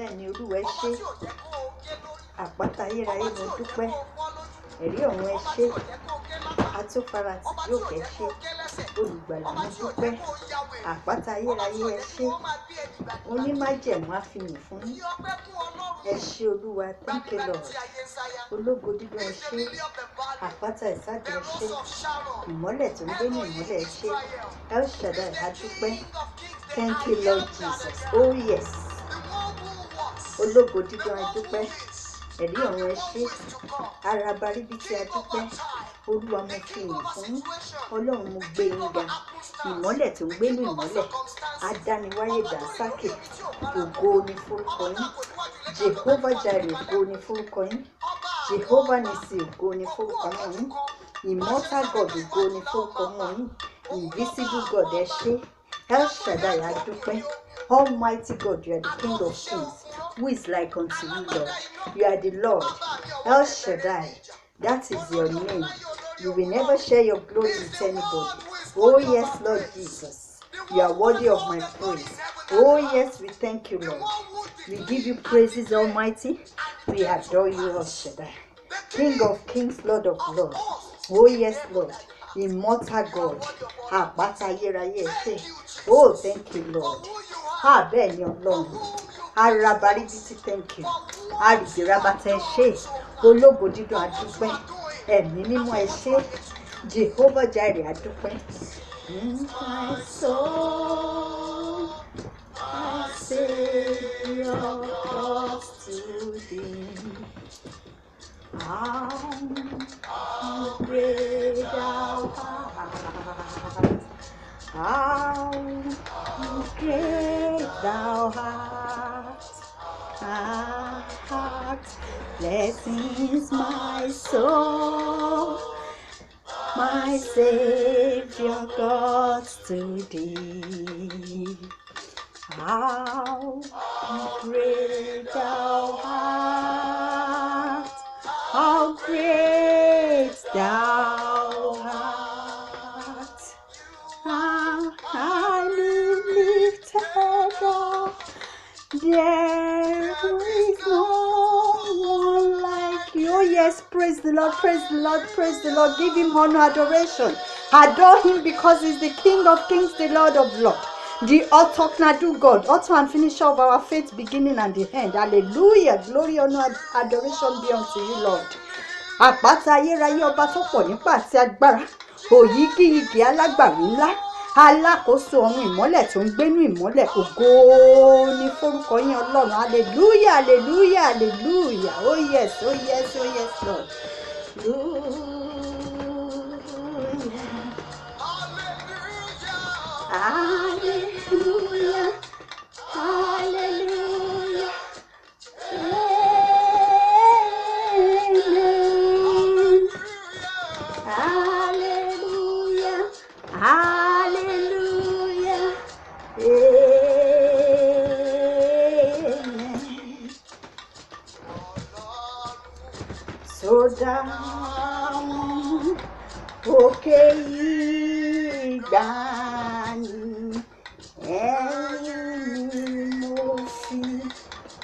bẹ́ẹ̀ ni Olúwa ẹ ṣé, àpáta ayérayé mo dúpẹ́, ẹ̀rí ọ̀run ẹ ṣé, atófaratì yóò kẹ́ ṣe, olùgbàlà mo dúpẹ́, àpáta ayérayé ẹ ṣé, onímájẹ̀mú àfihàn fún yín, ẹ ṣé Olúwa, thank you Lord, ológo dídán ẹ ṣé, àpáta ìsádi ẹ ṣé, ìmọ́lẹ̀ tó ń gbé ní ìmọ́lẹ̀ ẹ ṣé, El Shaddai a dúpẹ́, thank you Lord Jesus, oh yes, ológo dídán a dúpẹ́, ẹ̀rí ọ̀run ẹ ṣé, arabaríbítí a dúpẹ́, Olúwa mo fi ìyìn fún yín, Ọlọ́run mo gbé yín ga, ìmọ́lẹ̀ tó ń gbé ní ìmọ́lẹ̀, adániwáyé dàásákè, ògo ni forúkọ yín, Jehovah Jireh ògo ni forúkọ yín, Jehovah Nissi ògo ni forúkọ yín, Immortal God ògo ni forúkọ yín, Invisible God ẹ ṣé, El Shaddai a dúpẹ́, Almighty God, you are the King of Kings, who is like unto you, Lord. You are the Lord, El Shaddai, that is your name. You will never share your glory with anybody. Oh yes, Lord Jesus, you are worthy of my praise. Oh yes, we thank you, Lord. We give you praises, Almighty. We adore you, El Shaddai, King of Kings, Lord of Lords. Oh yes, Lord, Immortal God. Àpáta ayérayé ẹ ṣé. Oh, thank you, Lord. Bẹ́ẹ̀ ni Ọlọ́run, arabaríbítí, thank you, arìbìràbàtà ẹ ṣé, ológo dídán a dúpẹ́, ẹ̀mí mímọ́ ẹ ṣé, Jehovah Jireh a dúpẹ́. My soul, my Savior, calls to thee. How great thou art, how great thou art, blessings my soul, my Savior God to thee. How great thou art, how great thou art, how highly lifted up, there is no one like you. Oh yes, praise the Lord, praise the Lord, praise the Lord. Give him honor, adoration. Adore him because he's the King of Kings, the Lord of Lords, the author God, author and finisher of our faith, beginning and the end. Hallelujah. Glory, honor, adoration be unto you, Lord. Àpáta ayérayé ọba tó pọ̀ nípa àti agbára, òyígíyigì alágbàwí ńlá, alákòóso ọ̀run, ìmọ́lẹ̀ tó ń gbénú ìmọ́lẹ̀, ògo ni forúkọ yín Ọlọ́run. Hallelujah, hallelujah, hallelujah. Oh yes, oh yes, oh yes, Lord. Hallelujah, hallelujah, amen. Hallelujah, hallelujah, amen. So down, okay, ìgbàanì, ẹ̀yin mo fi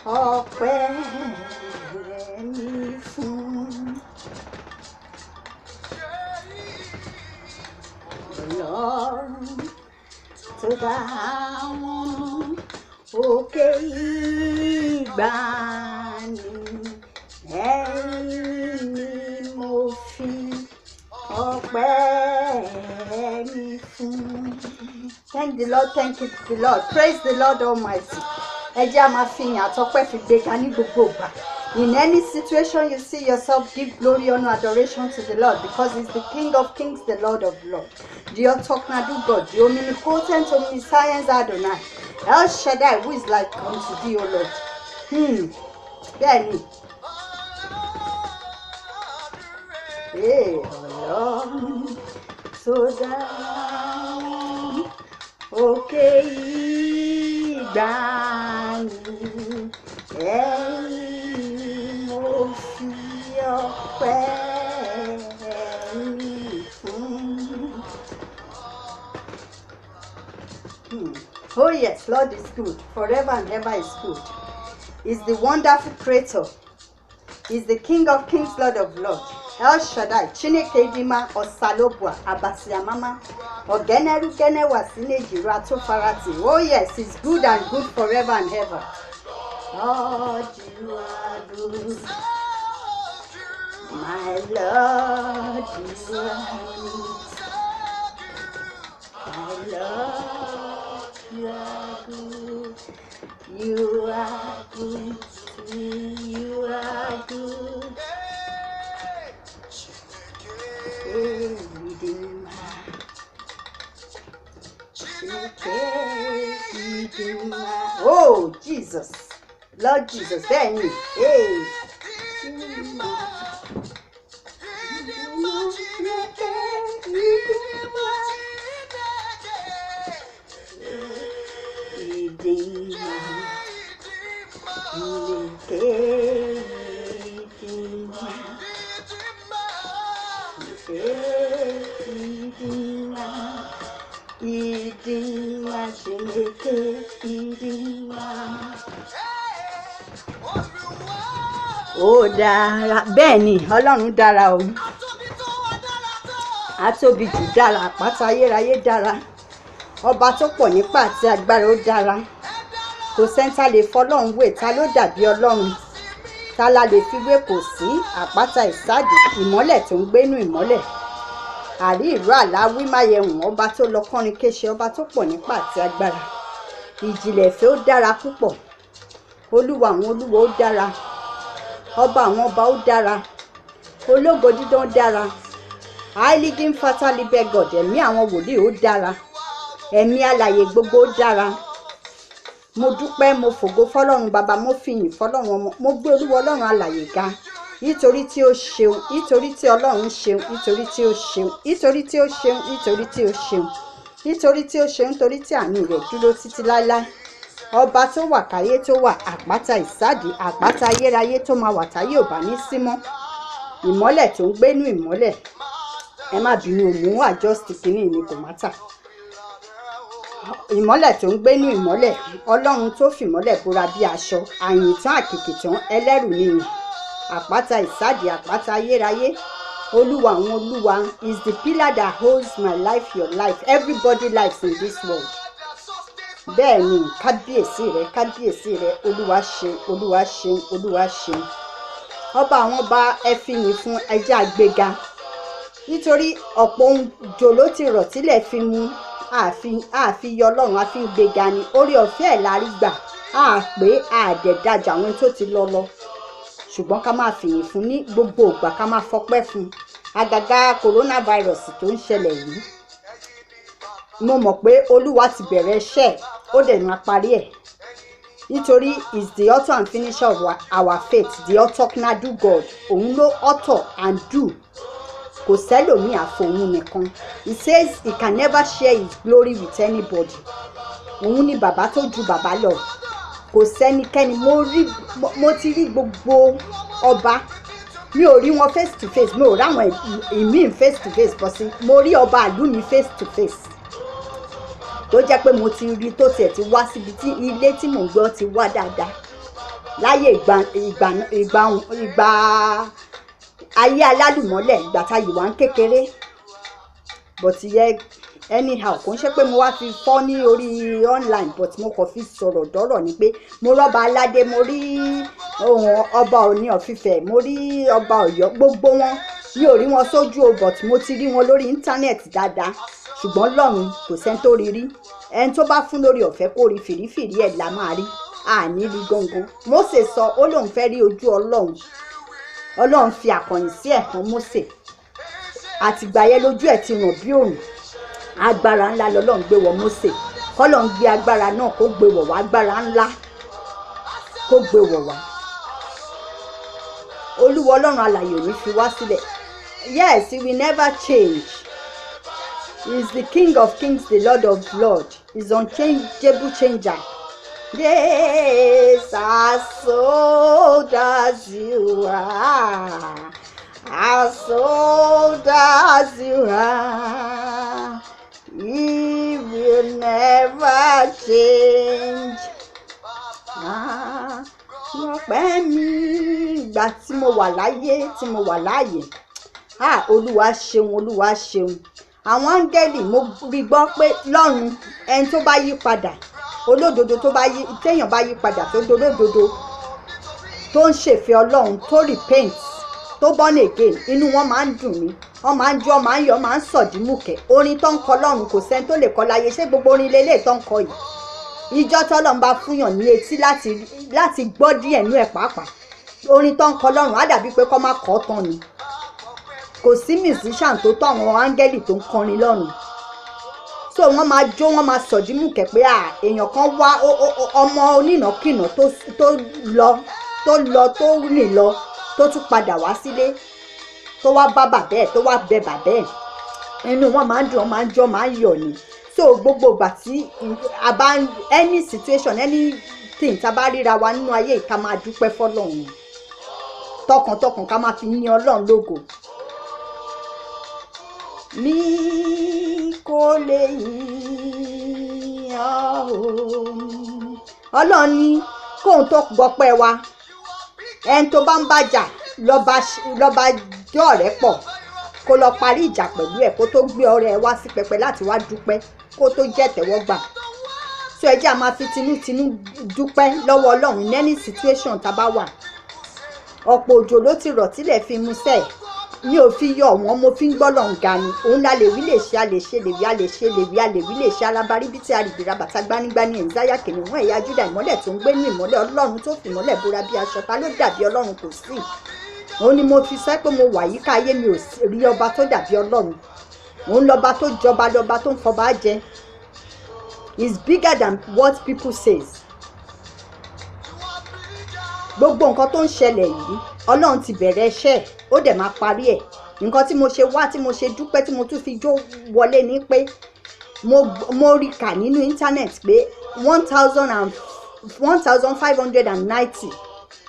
ọpẹ́ mi fún. Ọlọ́run tó dá àwọn òkè ìgbàanì, ẹ̀yin ni mo fi ọpẹ́ mi fún. Thank the Lord, thank you the Lord, praise the Lord Almighty. Ẹ jẹ́ a máa fi ìyìn àtọpẹ́ fi gbéga ní gbogbo ìgbà. In any situation you see yourself, give glory, honor, adoration to the Lord, because he's the King of Kings, the Lord of Lords, the Otoknadu God, the omnipotent, omniscience Adonai, El Shaddai, who is like unto thee, O Lord. Bẹ́ẹ̀ni. Ọlọ́run tó dá òkè ìgbàanì, ẹ̀yin mo fi ọpẹ́ mi fún. Oh yes, Lord is good, forever and ever is good. is the wonderful creator, is the King of kings, Lord of lords. El Shaddai, Chineke Dima, Osalobua, Abasiamama, Ogeneru Genewa Sineji Rato Farati. Oh yes, he's good and good forever and ever. Lord, you are good. My Lord, you are good. My Lord, you are good. You are good to me. You are good. Redeemer. Redeemer. Oh, Jesus. Lord Jesus, then hey. Ó dára bẹ́ẹ̀ ni Ọlọ́run dára o. Atóbi jù dára, àpáta ayérayé dára, ọba tó pọ̀ nípa àti agbára ó dára. Kò sẹ́ńtà lè fọlọ́run wé, ta ló dàbí Ọlọ́run, ta la lè fi wé, kò sí. Àpáta ìsáàdì, ìmọ́lẹ̀ tó ń gbénú ìmọ́lẹ̀, àrí ìró àlá wímáyẹ̀hùn, ọba tó lọ kọrin kéṣe, ọba tó pọ̀ nípa àti agbára. Ìjìnlẹ̀ ìfẹ́ ó dára púpọ̀, olúwa àwọn olúwa ó dára, ọba àwọn ọba ó dára, ológo dídán dára, áìlídín fatalibe god, ẹ̀mí àwọn wòlíì ó dára, ẹ̀mí alààyè gbogbo ó dára. Mo dúpẹ́, mo fògo fọlọ́run bàbá, mo fìyìn fọlọ́run ọmọ, mo gbé olúwa ọlọ́run alààyè ga, nítorí tí ó ṣeun, nítorí tí ọlọ́run ṣeun, nítorí tí ó ṣeun, nítorí tí ó ṣeun, nítorí tí ó ṣeun, nítorí tí ó ṣeun, nítorí tí àánú rẹ̀ dúró títí láéláé. Ọba tó wà káyé tó wà, àpáta ìsáàdì, àpáta ayérayé tó máa wà táyé ò bá ní sí mọ́, ìmọ́lẹ̀ tó ń gbénú ìmọ́lẹ̀. Ẹ má bínú, òun àjọsí kìíní ni kò má tà. Ìmọ́lẹ̀ tó ń gbénú ìmọ́lẹ̀, ọlọ́run tó fìmọ́lẹ̀ bóra bí aṣọ, àyìntán àkìkì tán ẹlẹ́rù nìyí. Àpáta ìsáàdì, àpáta ayérayé, olúwa àwọn olúwa is the pillar that holds my life, your life, everybody lives in this world. Bẹ́ẹ̀ ni kábíyèsí rẹ, olúwa ṣe, olúwa ṣe, olúwa ṣe. Ọba àwọn ọba, ẹ fìyìn fún, ẹjẹ́ àgbéga, nítorí ọ̀pọ̀ ohun jò ló ti rọ̀ tílẹ̀ fi mú, àfi yọ ọlọ́run, àfi gbéga ni. Orí ọ̀fẹ́ ẹ̀ la rí gbà, pé àdẹ̀dájà àwọn tó ti lọ, ṣùgbọ́n ká máa fìyìn fún ní gbogbo ìgbà, ká máa fọpẹ́ fún. Àgàgà coronavirus tó ń ṣẹlẹ̀ yìí, mo mọ̀ pé olúwa ti bẹ̀rẹ̀ iṣẹ́, ó dẹ̀ máa parí ẹ̀, nítorí is the author and finisher of our faith, the author knadu God. Òun ló author and do, kò sẹ́lòmíì àfòun nìkan. He says he can never share his glory with anybody. Òun ni bàbá tó ju bàbá lọ, kò sẹ́nikẹ́ni. Mo ti rí gbogbo ọba, mi ò rí wọn face to face, mi ò ráwọn ìmí face to face, bọ́ sí mo rí ọba ìlú mi face to face, tó jẹ́ pé mo ti rí tó tiẹ̀ ti wá síbi tí ilé tí mò ń gbọ́ ti wá dáadáa láyé ìgbà ayé alálùmọ́lẹ̀, ìgbà tá yìí wá ń kékeré. But yẹ anyhow, kò ń ṣe pé mo wá fi fọ́ ní orí online, but mo kàn fi sọ̀rọ̀ dọ́rọ̀ ni pé mo rọ́ba aládé, mo rí ohun ọba Ọọ̀ni of Ifẹ̀, mo rí ọba Ọ̀yọ́, gbogbo wọn mi ò rí wọn sójú o, but mo ti rí wọn lórí íńtánẹ́ẹ̀tì dáadáa. Ṣùgbọ́n lọ́run kò sẹ́ni tó rí, ẹni tó bá fún lórí ọ̀fẹ́ kó rí fìrífìrí ẹ̀ la máa rí, àní rí gangan. Mósè sọ, ó lóun fẹ́ rí ojú ọlọ́run, ọlọ́run fi àkànyìn sí ẹ̀kan Mósè, àtìgbà yẹn lójú ẹ̀ ti ràn bí òrùn. Agbára ńlá lọ́lọ́run gbé wọ Mósè, kọ́lọ́run gbé agbára náà kó gbé wọ̀ wá, agbára ńlá kó gbé wọ̀ wá. Olúwa ọlọ́run alààyè ò ní fi wá sílẹ̀. Yes, he will never change. He is the King of kings, the Lord of lords. He is unchangeable changer. Yes, as old as you are, as old as you are, he will never change. ọpẹ́ mi ìgbà tí mo wà láyé tí mo wà láàyè. Olúwa ṣeun, Olúwa ṣeun. Àwọn áńgẹ́lì mo rí gbọ́ pé lọ́run ẹni tó bá yí padà, olódodo tó bá yí, téèyàn bá yí padà tó dolódodo, tó ń ṣèfẹ́ Ọlọ́run, tó repent, tó born again, inú wọn máa ń dùn mí. Wọ́n máa ń jó, máa ń yọ̀, máa ń sọ̀dímùkẹ́. Orin tó ń kọ lọ́run kò sẹ́ni tó lè kọ láyé. Ṣé gbogbo orin lélẹ̀ tó ń kọ yìí? Ìjọ tọ́lọ́run bá fúnyàn ní etí láti gbọ́ díẹ̀ nú ẹ̀ pàápàá. Orin tó ń kọ lọ́run á dàbí pé kọ́ máa kọ́ tán ni. Kò sí musician tó tó àwọn áńgẹ́lì tó ń kọrin lọ́run. So wọ́n máa jó, wọ́n máa sọ̀dímùkẹ́ pé èèyàn kan wá ọmọ onínàkìnà tó rìn lọ tó tún padà wá sílé, tó wá bá bàbá ẹ̀, tó wá bẹ bàbá ẹ̀. Inú wọn máa ń dùn, wọ́n máa ń jó, máa ń yọ̀ ni. So gbogbo ìgbà tí a bá any situation, anything tá a bá ríra wa nínú ayé ká máa dúpẹ́ fọ́lọ́run tọkàntọkàn, ká máa fi yìn Ọlọ́run lógo. Mi kò lè yìn Ọlọ́run ní kóhun tó gbọpẹ́ wa. Ẹni tó bá ń bàjà lọ́ba jẹ́ ọ̀rẹ́ pọ̀, kó lọ parí ìjà pẹ̀lú ẹ̀ kó tó gbé ọ̀rẹ́ ẹ wá sí pẹpẹ láti wá dúpẹ́ kó tó jẹ́ tẹ́wọ́gbà. So ẹ jẹ́ a máa fi tinútinú dúpẹ́ lọ́wọ́ Ọlọ́run in any situation tá a bá wà. Ọ̀pọ̀ òjò ló ti rọ̀ tílẹ̀ fi mú sẹ́ẹ̀. Mi ò fi yọ wọ́n, mo fi ń gbọ́ lọ́hùn ga ni. Òun la lè wí lè ṣe, a lè ṣe lè wí, a lè ṣe lè wí, a lè wí lè ṣe. Alábárí bí tí a rìbìrà bàtà gbanigbani ẹ̀ńzáyà kìnìún ẹ̀yà Júdà, ìmọ́lẹ̀ tó ń gbé ní ìmọ́lẹ̀, Ọlọ́run tó fi ìmọ́lẹ̀ bóra bí aṣọ. Ta ló dàbí Ọlọ́run? Kò sí. Òun ni mo fi sọ pé mo wà yíká ayé mi ò rí ọba tó dàbí Ọlọ́run. Òun lọba tó jọba, lọba tó ń fọba jẹ. Is bigger than what people says. Gbogbo nǹkan tó ń ṣẹlẹ̀ yìí, Ọlọ́run ti bẹ̀rẹ̀ iṣẹ́, ó dẹ̀ máa parí ẹ̀. Nǹkan tí mo ṣe wá, tí mo ṣe dúpẹ́, tí mo tún fi jó wọlé ni pé mo rí kà nínú íńtánẹ́ẹ̀tì pé 1,590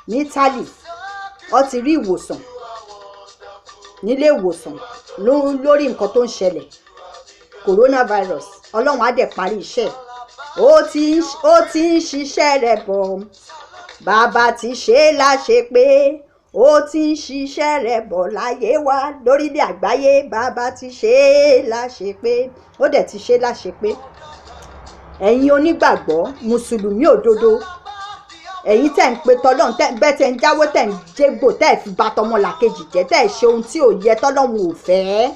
ní Italy ó ti rí ìwòsàn nílé ìwòsàn lórí nǹkan tó ń ṣẹlẹ̀ coronavirus. Ọlọ́run á dẹ̀ parí iṣẹ́. Ó ti ń ṣiṣẹ́ rẹ̀ bọ̀, bàbá ti ṣe é láṣẹ pé ó ti ń ṣiṣẹ́ rẹ̀ bọ̀ láyé wa lórílẹ̀ àgbáyé. Bàbá ti ṣe é láṣẹ pé, ó dẹ̀ ti ṣe é láṣẹ pé. Ẹ̀yin onígbàgbọ́ mùsùlùmí òdodo, ẹ̀yin tẹ̀ ń pe tọ́lọ́run, bẹ́ẹ̀ tẹ̀ ń jáwó, tẹ̀ ń jégbò, tẹ̀ fi bà tọmọlàkejì jẹ́, tẹ̀ ṣe ohun tí ò yẹ tọ́lọ́run ò fẹ́,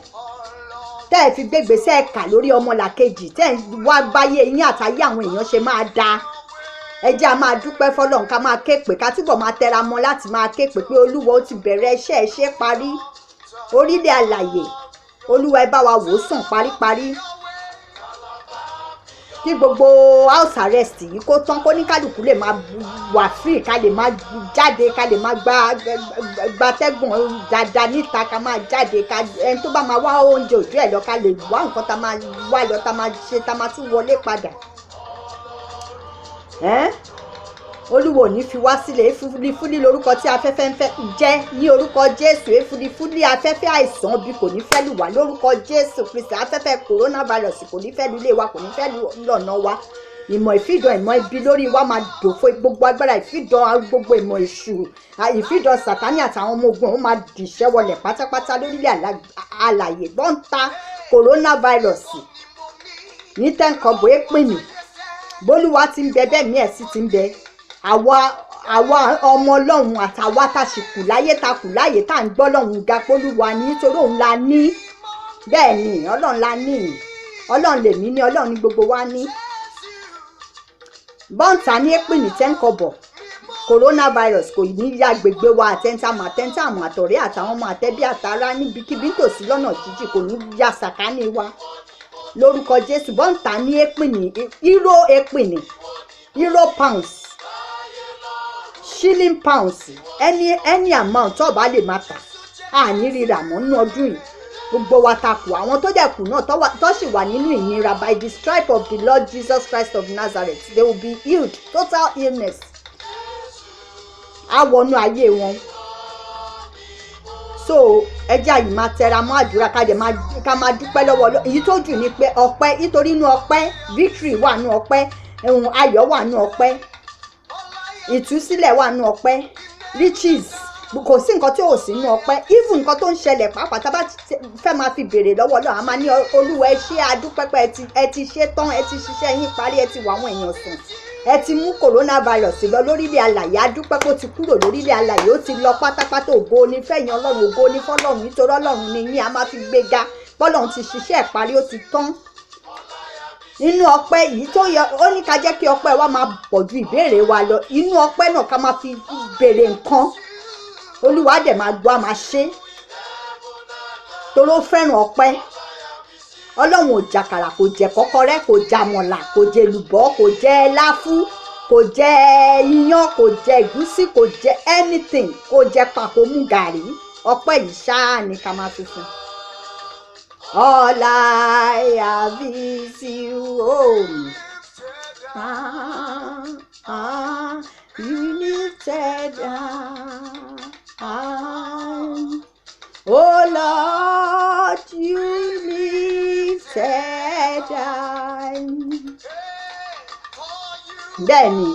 tẹ̀ fi gbégbèsè ẹ̀ka lórí ọmọlàkejì, tẹ̀ wá báyé yín àtàyé àwọn èèyàn ṣe máa da. Ẹ jẹ́ a máa dúpẹ́ fọ́lọ́run, ká máa ké pè, ká túbọ̀ máa tẹra mọ́ láti máa ké pè pé Olúwa ó ti bẹ̀rẹ̀ iṣẹ́ ṣe parí. Orílẹ̀ alàyè, Olúwa ẹ bá wa wò sàn paríparí. Kí gbogbo house arrest yìí kó tán, kó ní kálukú lè máa wà free, ká lè máa jáde, ká lè máa gbatẹ́gùn dáadáa níta, ká máa jáde, ẹni tó bá máa wá oúnjẹ òjú ẹ̀ lọ, ká lè wá nǹkan tá máa wá lọ, tá máa ṣe, tá máa tún wọlé padà. Olúwo ní fi wá sílẹ̀. Efúdifúdí lórúkọ tí afẹ́fẹ́ ń fẹ́ jẹ́ ní orúkọ Jésù. Efúdifúdí afẹ́fẹ́ àìsàn bí kò ní fẹ́ lù wá lórúkọ Jésù Kristi. Afẹ́fẹ́ coronavirus kò ní fẹ́ lù ilé wa, kò ní fẹ́ lù lọ́nà wa. Ìmọ̀ ìfìdán, ìmọ̀ ibi lórí wa máa dòfo. Gbogbo agbára ìfìdán, gbogbo ìmọ̀ èṣù, ìfìdán Sátánì àtàwọn ọmọ ogun ó máa dìṣẹ́ wọlẹ̀ pátápátá lórílẹ̀ alàyè. Bọ́ńtà coronavirus ní tẹ́ǹkọ̀bọ̀ èpè mi. Bólúwa ti ń bẹ bẹ́ẹ̀ mí ẹ̀ sì ti ń bẹ. Àwa ọmọ Ọlọ́run àtàwa tá sì kù láyé, tá kù láyé, tá ń gbọ́ Ọlọ́run ga pólúwa ní, nítorí òun la ní. Bẹ́ẹ̀ ni Ọlọ́run la ní. Ọlọ́run lèmi ní, Ọlọ́run ní gbogbo wa ní. Bọ́ǹtà ní èpè ní tẹ́ǹkọ̀bọ̀ coronavirus kò ní yá gbègbè wa àtẹ́ntàmù àtọ̀rẹ́ àtàwọn ọmọ àtẹ́bí àtàrà níbikíbi nítòsí lọ́nà jíjìn, kò ní yá sàkání wa lórúkọ Jésù. Bọ́ǹtà ní èpè ní euro pounds, shilling pounds, any amount tó bá lè máa tà á ní rírà mọ́ nínú ọdún yìí. Gbogbo wa ta kù, àwọn tó dẹ̀ kù náà tó sì wà nínú ìnira, by the stripe of the Lord Jesus Christ of Nazareth they will be healed. Total illness á wọnú ayé wọn. So ẹjẹ́ àyè máa tẹra mọ́ àdúrà, ká máa dúpẹ́ lọ́wọ́ Ọlọ́run. Èyí tó jù ni pé ọpẹ́, nítorí inú ọpẹ́ victory wà nínú ọpẹ́, ayọ̀ wà nínú ọpẹ́. ìtúsílẹ̀ wà nínú ọpẹ́, riches, kò sí nǹkan tí ò sí nínú ọpẹ́. Even nǹkan tó ń ṣẹlẹ̀ pàápàá tá bá fẹ́ máa fi béèrè lọ́wọ́ Ọlọ́run, a máa ní Olúwa ẹ ṣé adúpẹ́pẹ́ ẹ ti ṣe tán, ẹ ti ṣiṣẹ́ yín parí, ẹ ti wà àwọn èèyàn sùn, ẹ ti mú coronavirus lọ lórílẹ̀ alàyè, adúpẹ́ pé ó ti kúrò lórílẹ̀ alàyè, ó ti lọ pátápátá. Ògo ni fẹ́yìn Ọlọ́run, ògo ni fọ́lọ́run, nítorí Ọlọ́run ni yín, a máa fi gbéga bọ́lọ́run ti ṣiṣẹ́ ìparí, ó ti tán. Inú ọpẹ́ yìí tó yẹ ó ní ká jẹ́ kí ọpẹ́ wa máa pọ̀ ju ìbéèrè wa lọ. Inú ọpẹ́ náà ká máa fi béèrè nǹkan, Olúwa dẹ̀ máa gbọ́, a máa ṣe, torí ó fẹ́ràn ọpẹ́. Ọlọ́run ò jàkàrà, kò jẹ kọ́kọ́rẹ́, kò jàmọ̀là, kò jẹ lùbọ́, kò jẹ láfú, kò jẹ iyán, kò jẹ ẹ̀gúsí, kò jẹ anything, kò jẹ pàkó mú gàrí. Ọpẹ́ yìí ṣáá ni ká máa fi fún. All I have is you, oh. You lifted high. Oh Lord, you lifted high. Bẹ́ẹ̀ni,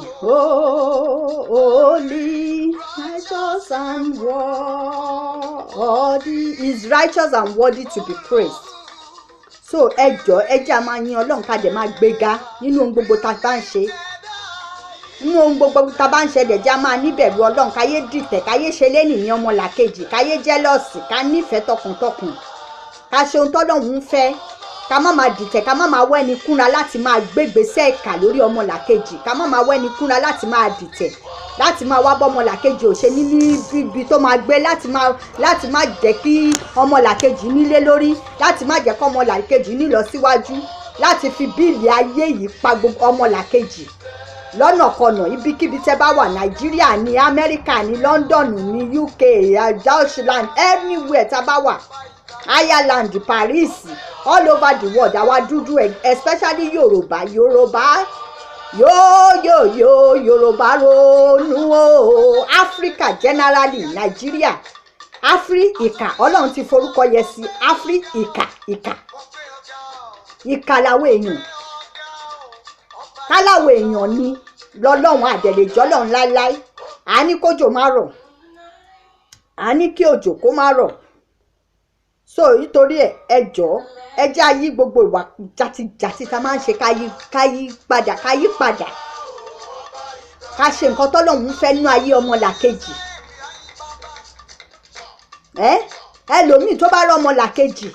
holy, righteous and worthy, is righteous and worthy to be praised. So ẹ jẹ́ a máa yin Ọlọ́run ká dẹ̀ máa gbéga nínú ohun gbogbo tá a bá ń ṣe. Nínú ohun gbogbo tá a bá ń ṣe dẹ̀ jẹ́ a máa níbẹ̀rù Ọlọ́run, káyé dìtẹ̀, káyé ṣe lénìyàn ọmọlàkejì, káyé jẹ́lọ́sì, ká nífẹ̀ẹ́ tọkàntọkàn, ká ṣe ohun tọ́lọ́run ń fẹ́, ká má máa dìtẹ̀, ká má máa wẹ́ni kúnra láti máa gbégbèsè ìkà lórí ọmọlàkejì, ká má máa wẹ́ni kúnra láti máa dìtẹ̀, láti máa wá bọ́ ọmọlàkejì ò ṣe ní ibi tó máa gbé, láti má jẹ́ kí ọmọlàkejì nílé lórí, láti má jẹ́ kí ọmọlàkejì nílọ síwájú, láti fi bíìlì ayé yìí pa gbogbo ọmọlàkejì lọ́nàkọnà. Ibikíbi tẹ́ bá wà, Nàìjíríà ní, Amẹ́ríkà ní, London ní, UK, Deutschland, anywhere tá bá wà, Ireland, Paris, all over the world, àwa dúdú, especially Yorùbá Yorùbá ronú o. Africa generally, Nigeria, Africa, Ọlọ́run ti forúkọ yẹ sí Africa, ìkà làwọn èèyàn, káláwọ̀ èèyàn ni lọ́lọ́run àdẹ̀lẹ̀jọ́ lọ́run láíláí. A ní kójò má rọ̀, a ní kí òjò kó má rọ̀. So nítorí ẹ jọ̀ọ́, ẹ jẹ́ ayé gbogbo ìwà jàtijàti tá máa ń ṣe káyí padà, ká ṣe nǹkan tọ́lọ́run fẹ́ nínú ayé ọmọlàkejì. Ẹlòmíì tó bá rọ ọmọlàkejì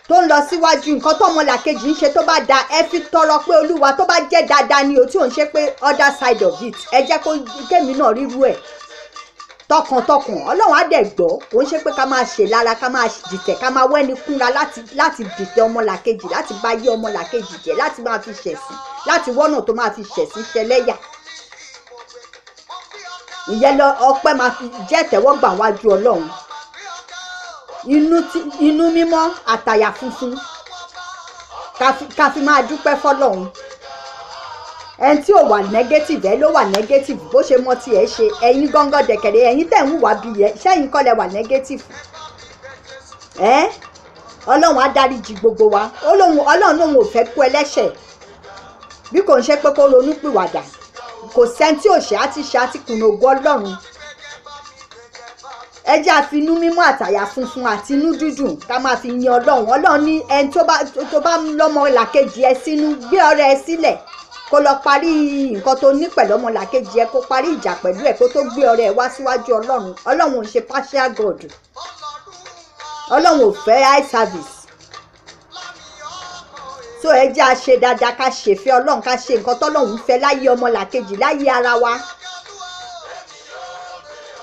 tó ń lọ síwájú, nǹkan tó ọmọlàkejì ń ṣe tó bá da, ẹ fi tọrọ pé Olúwa tó bá jẹ́ dáadáa ni o, tí ò ń ṣe pé other side of it, ẹ jẹ́ kó kémi náà rírú ẹ̀ tọkàntọkàn. Ọlọ́run á dẹ̀ gbọ́. Kò ń ṣe pé ká máa ṣe lára, ká máa dìtẹ̀, ká máa wẹ́ni kúnra láti dìtẹ̀ ọmọlàkejì, láti bá yé ọmọlàkejì jẹ́, láti máa fi ṣẹ̀sín, láti wọ́nà tó máa fi ṣẹ̀sín ṣẹlẹ́yà. Ìyẹn lọ ọpẹ́ máa fi jẹ́ tẹ́wọ́gbà wájú Ọlọ́run. Inú mímọ́ àtàyà funfun ká fi máa dúpẹ́ fọ́lọ́run. Ẹni tí ò wà negative, ẹ ló wà negative, bó ṣe mọ tiẹ̀ ṣe. Ẹ̀yin gángan dẹ̀kẹ̀rẹ̀, ẹ̀yin tẹ̀ ń hùwà bí ẹ, ṣẹ́yìn kọ́ lẹ wà negative. Ọlọ́run á dáríjì gbogbo wa. Ọlọ́run lòun ò fẹ́ kú ẹlẹ́ṣẹ̀, bí kò ń ṣe pé kó ronú pìwàdà. Kò sẹ́ni tí ò ṣe àti kùnà ògo Ọlọ́run. Ẹ jẹ́ àfinú mímọ́ àtàyà funfun àti inú dídùn ká máa fi yin Ọlọ́run. Ọlọ́run ní ẹni tó bá lọ́mọ làkejì ẹ sínú, gbé ọ̀rẹ́ ẹ sílẹ̀, kó lọ parí nǹkan tó ní pẹ̀lú ọmọ làkejì ẹ, kó parí ìjà pẹ̀lú ẹ, kó tó gbé ọ̀rẹ́ ẹ wá síwájú Ọlọ́run. Ọlọ́run ò ṣe partial God. Ọlọ́run ò fẹ́ eye service. So ẹ jẹ́ a ṣe dáadáa, ká ṣèfẹ́ Ọlọ́run, ká ṣe nǹkan tọ́lọ́run fẹ́ láyé ọmọ làkejì, láyé ara wa.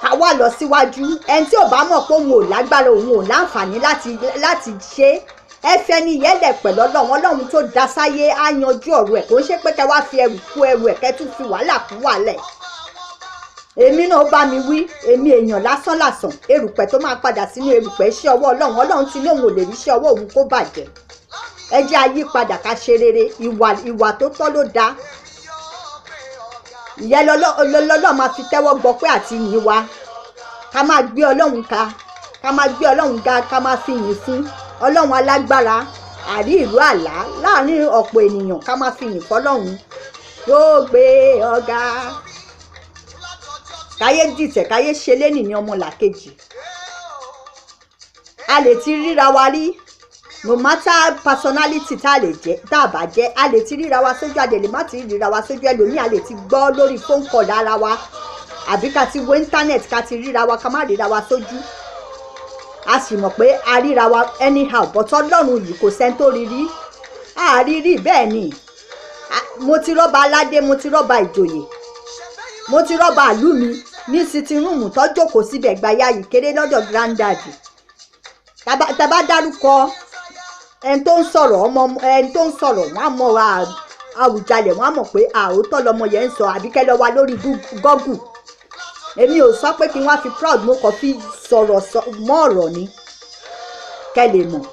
Ká wà lọ síwájú. Ẹni tí ò bá mọ̀ pé òun ò lágbára, òun ò láǹfààní láti ṣe, ẹ fẹ́ ní yẹ́lẹ̀ pẹ̀lú Ọlọ́run tó dá sáyé á yanjú ọ̀rọ̀ ẹ̀. Kò ń ṣe pé kẹ́ wá fi ẹrù kú ẹrù ẹ̀, kẹ́ tún fi wàhálà kú wàhálẹ̀. Èmi náà bá mi wí, èmi èèyàn lásán erùpẹ̀ tó máa padà sínú erùpẹ̀ iṣẹ́ ọwọ́ Ọlọ́run ti lóun ò lè rí iṣẹ́ ọwọ́ òun kó bàjẹ́. Ẹ jẹ́ a yí padà, ká ṣe rere, ìwà tó tọ́ ló dáa. Ìyẹn lọ́lọ́ máa fi tẹ́wọ́ gbọ́ pé àti yìn wa. Ká máa gbé Ọlọ́run ká máa gbé Ọlọ́run ga, ká máa fi yìn fún Ọlọ́run alágbára, àrí ìlú àlá láàrin ọ̀pọ̀ ènìyàn. Ká máa fi yìn fọ́lọ́run. Yóò gbé ọ̀gá, káyé dìtẹ̀ káyé ṣe lénì ní ọmọlàkejì. A lè ti ríra wa rí no matter personality tá a bá jẹ́, a lè ti ríra wa sójú, a lè má ti ríra wa sójú, ẹlòmíì a lè ti gbọ́ lórí phone call ara wa àbí ká ti wo internet ká ti ríra wa ká má ríra wa sójú. A sì mọ̀ pé a ríra wa anyhow, but Ọlọ́run yìí kò sẹ́ni tó rí rí. A rí rí bẹ́ẹ̀ ni. Mo ti rọ́ba aládé, mo ti rọ́ba ìjòyè, mo ti rọ́ba àlú mi ní sitting room tó jókòó síbẹ̀ gbáyà yìí kéré lọ́dọ̀ granddaddy. Tá bá dárúkọ ẹni tó ń sọ̀rọ̀ wọ́n á mọ̀ Àwùjalẹ̀, wọ́n á mọ̀ pé àótọ́ lọmọ yẹn ń sọ, àbí kẹ́ lọ wá lórí Google. Èmi ò sọ pé kí wọ́n fi proud, mo kàn fi sọ̀rọ̀ mọ́ ọ̀rọ̀ ni kẹ́ lè mọ̀.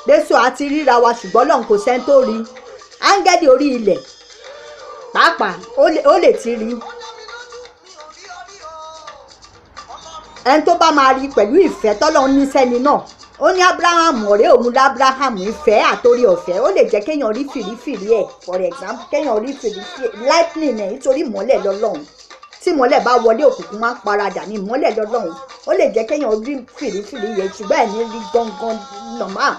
Lẹ́sọ̀ àti ríra wa ṣùgbọ́n Ọlọ́run kò sẹ́ni tó rí. Áńgẹ́lì orí ilẹ̀ pàápàá ó lè ti rí. Ẹni tó bá máa rí pẹ̀lú ìfẹ́ tọ́lọ́run ní sẹ́ni náà. Ó ní Abraham, ọ̀rẹ́ òun l'Abraham, ìfẹ́ àtòrí ọ̀fẹ́. Ó lè jẹ́ kéèyàn rí fìrífìrí ẹ̀, for example kéèyàn rí fìrífìrí lightning ẹ̀ nítorí ìmọ́lẹ̀ lọ́lọ́run. Tí ìmọ́lẹ̀ bá wọlé òkùnkùn máa ń paradà ní ìmọ́lẹ̀ lọ́lọ́run. Ó lè jẹ́ kéèyàn rí fìrífìrí yẹn ṣùgbọ́n ẹ̀ ní rí gangan normal.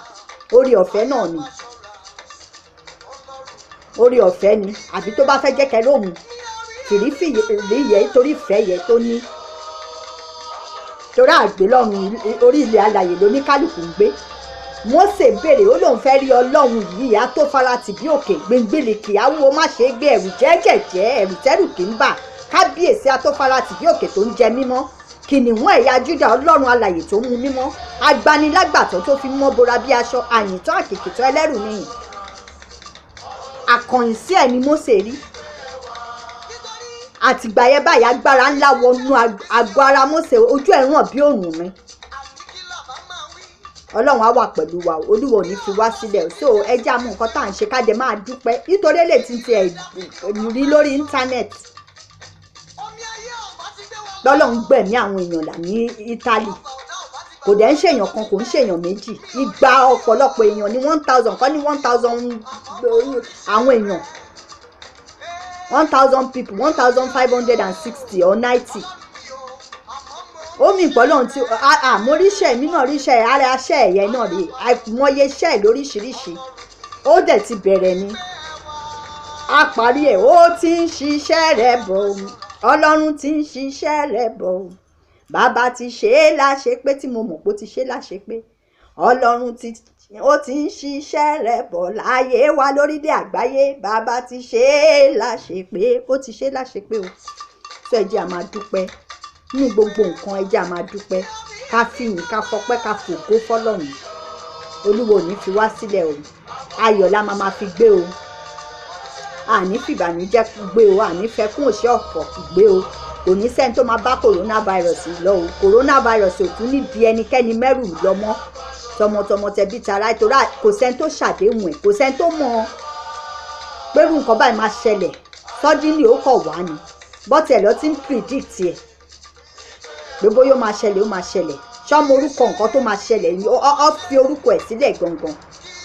Orí ọ̀fẹ́ náà ni. Orí ọ̀fẹ́ ni. Àbí tó bá fẹ́ jẹ́ kẹ́ lóhùn fìrífìrí yẹn torí ìfẹ́ yẹn tó ní. Torí àgbé lọ́run orí ilẹ̀ alàyè ló ní kálukú ń gbé. Mósè béèrè ó lóun fẹ́ rí Ọlọ́run yìí á tó faratì bí òkè gbẹngbẹ̀lẹ̀ kì á wúwo má ṣe é gbé ẹ̀rù jẹ́jẹ̀jẹ́ ẹ̀rù tẹ́rù kì í bà. Kábíyèsí á tó faratì bí òkè tó ń jẹ mímọ́. Kìnìún ẹ̀yà Júdà Ọlọ́run alàyè tó mú mímọ́. Agbanilágbàtọ́ tó fi mọ́ bora bí aṣọ, àyìntán àkìkìtọ́ ẹlẹ́rù níyìn. Àkànyìn sí ẹ̀ ni Mósè rí. Àtìgbà yẹn báyìí agbára ńlá wọnú àgọ́ ara Mósè, ojú ẹ̀ ràn bí òrùn mi. Ọlọ́run á wà pẹ̀lú wa, Olúwa ò ní fi wá sílẹ̀. So ẹ jẹ́ àmú nǹkan tá à ń ṣe ká dẹ̀ máa dúpẹ́ nítorí lè ti rí lórí íńtánẹ́ẹ̀tì. Lọ́lọ́run gbẹ̀mí àwọn èèyàn là ní Italy. Kò dẹ̀ ń ṣèyàn kan, kò ń ṣèyàn méjì. Igba ọ̀pọ̀lọpọ̀ èèyàn ní 1000 kọ́ ní 1000 àwọn èèyàn. 1000 people, 1560 or 90. Ó mi ìpọ́lọ́run tí mo ríṣẹ́ mi náà ríṣẹ́ ara aṣẹ́ ẹ̀yẹ náà rí àìmọye iṣẹ́ lóríṣiríṣi. Ó dẹ̀ ti bẹ̀rẹ̀ ni. A parí ẹ̀ ó ti ń ṣiṣẹ́ rẹ̀ bọ̀. Ọlọ́run ti ń ṣiṣẹ́ rẹ̀ bọ̀. Bàbá ti ṣe é láṣepé tí mo mọ̀ pé ó ti ṣe é láṣepé. Ọlọ́run ó ti ń ṣiṣẹ́ rẹ̀ bọ̀ láyé wa lórílẹ̀ àgbáyé. Bàbá ti ṣe é láṣepé, ó ti ṣe é láṣepé o. So ẹ jẹ́ a máa dúpẹ́ ní gbogbo nǹkan, ẹ jẹ́ a máa dúpẹ́ ká fìyìn ká fọpẹ́ ká fògo fọ́lọ́run. Olúwa ò ní fi wá sílẹ̀ o. Ayọ̀ la máa fi gbé o. Àní fìbànújẹ́ gbé o, àní fẹkún òṣè ọ̀fọ̀ gbé o. Kò ní sẹ́ni tó máa bá coronavirus lọ o. Coronavirus ò tún ní bí ẹnikẹ́ni mẹ́rù lọ́mọ́ tọmọtọmọ tẹbí tara ìtura. Kò sẹ́ni tó ṣàdéhùn ẹ̀, kò sẹ́ni tó mọ̀ pẹ̀lú nǹkan báyìí máa ṣẹlẹ̀. Suddenly ó kọ̀ wá ni. Bọ́tẹ̀ lọ ti ń predict ẹ̀. Gbogbo yóò máa ṣẹlẹ̀, ó máa ṣẹlẹ̀. Ṣọ́mọ orúkọ nǹkan tó máa ṣẹlẹ̀ ni ó fi orúkọ ẹ̀ sílẹ̀ gangan.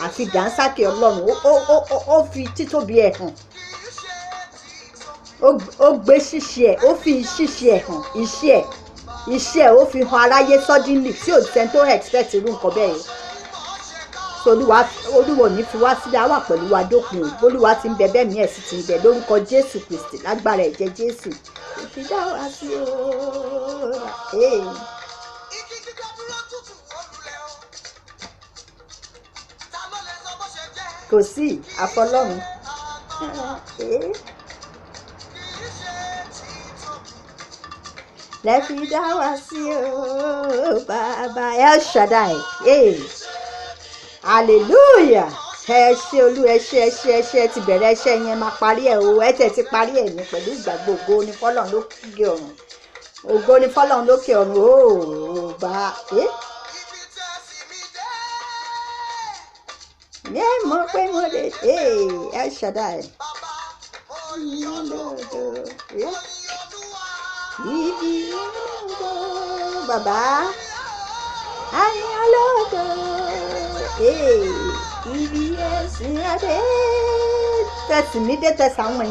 Àfi dànsákì Ọlọ́run ó fi títóbi ẹ̀ hàn. Ó gbé ṣíṣe ẹ̀, ó fi ṣíṣe ẹ̀ hàn, iṣẹ́ ẹ̀ ó fi hàn aráyé suddenly tí ò sẹ́ni tó expect irú nǹkan bẹ́ẹ̀ yẹn. So Olúwa ò ní fi wá sílẹ̀, á wà pẹ̀lú wa dópin o. Olúwa ti ń bẹ bẹ́ẹ̀ mi ẹ̀ sì ti ń bẹ lórúkọ Jésù Kristi lágbára ẹ̀jẹ̀ Jésù. Ìfidá wa sí o. Kò sí àfọlọ́run. Lẹ́fi dá wa sí o, bàbá El Shaddai. Hallelujah. Ẹ ṣé Olú, ẹ ṣé ti bẹ̀rẹ̀ iṣẹ́ yẹn máa parí ẹ̀ o. Ẹ tẹ̀ ti parí ẹ̀ ní pẹ̀lú ìgbàgbọ́. Ògo ni fọ́lọ́run lókè ọ̀run. Ògo ni fọ́lọ́run lókè ọ̀run. Ó bá ní ẹ mọ̀ pé mo lè El Shaddai. Bàbá ayé ológo ibi ẹ̀sìn adé. Tẹ̀sí mi dé tẹ̀sí àwọn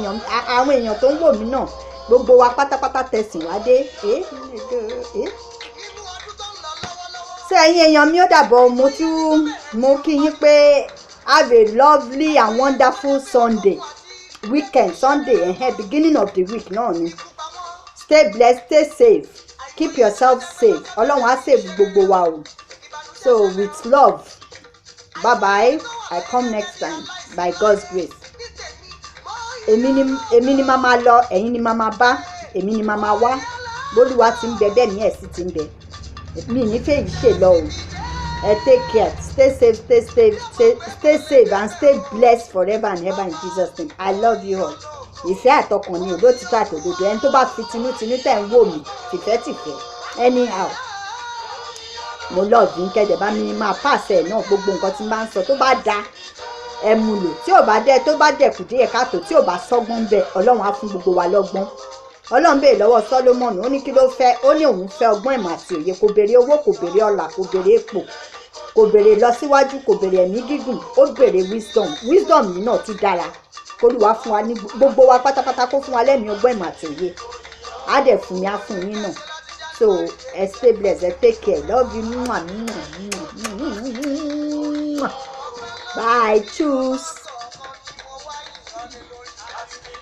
èèyàn tó ń wò mí náà gbogbo wa pátápátá tẹ̀sìn wá dé ṣé ẹ̀yin èèyàn mi ó dàbọ̀ mo kí yín pé have a lovely and wonderful Sunday weekend Sunday beginning of the week náà ni stay blessed stay safe keep yourself safe ọlọ́run á save gbogbo wa o so with love bye bye I come next time by God's grace èmi ni màá máa lọ ẹ̀yin ni màá máa bá èmi ni màá máa wá bólúwa ti ń bẹ bẹ́ẹ̀ ni ẹ̀ sì ti ń bẹ mi nífẹ̀ẹ́ yìí ṣe lọ o take care stay safe and stay blessed forever and ever in Jesus name I love you all ìfẹ́ àtọkàn ni òdòtítọ́ àtòdodo ẹni tó bá fi tinútinú tẹ̀ ń wò mí tìfẹ́tìfẹ́ anyhow mo love yín kẹ́dẹ̀ bá mi máa pàṣẹ náà gbogbo nǹkan tí n bá ń sọ tó bá da ẹ mú lò tí ò bá dẹ tó bá dẹkù díẹ̀ káàtó tí ò bá sọ́gbọ́n bẹ ọlọ́run á fún gbogbo wa lọ́gbọ́n ọlọ́run bèè lọ́wọ́ Sólómọ́nì ó ní kí ló fẹ́ ó ní òun fẹ́ ọgbọ́n ìmọ̀ àti òye kò béèrè owó kò béèrè ọlà kò béèrè epo kò béèrè lọ síwájú kò béèrè ẹ̀mí gígùn ó béèrè wisdom yìí náà tún dára k'Olúwa fún wa ní gbogbo wa pátápátá kó fún wa lẹ́mìí ọgbọ́n ìmọ̀ àti òye á dẹ̀ fún mi á fún yín náà so stay blessed take care love you bye choose.